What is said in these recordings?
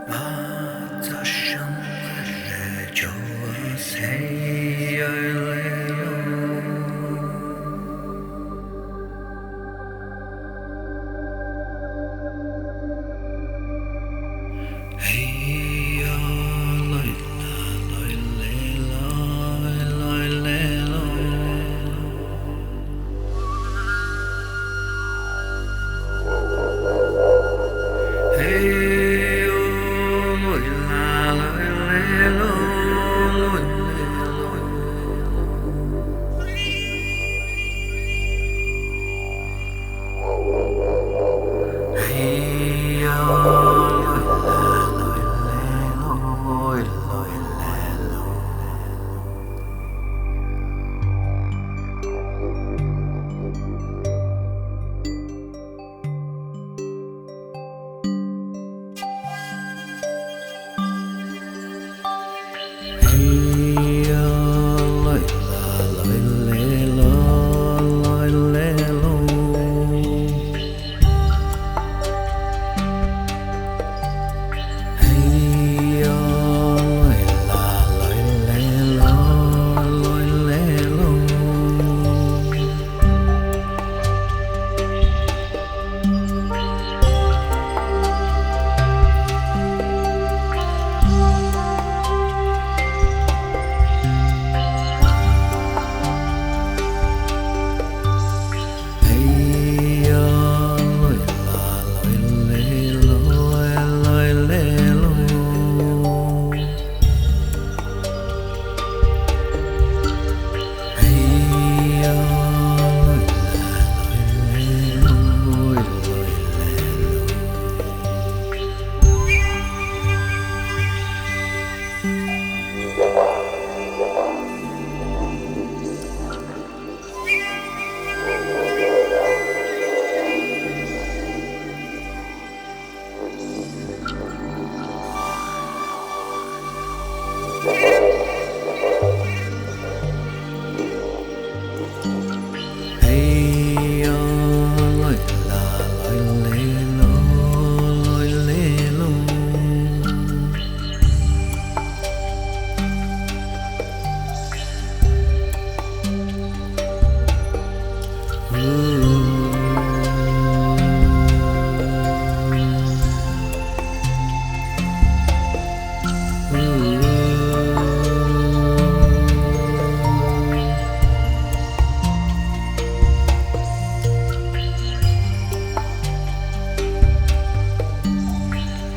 Ataşanları çoğu seyyarlar. Hey ya, loy la, loy le, loy le, hey yo, loy la, loy le, loy le, hey yo, loy la, loy le, loy le. Hey ya, loy la, loy le, loy le, hey ya, loy la, loy le, loy le, hey ya, loy la, loy le, loy le, hey ya, loy la, loy le, loy le. Hey ya, loy la, loy le, loy le,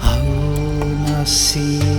ao nascer.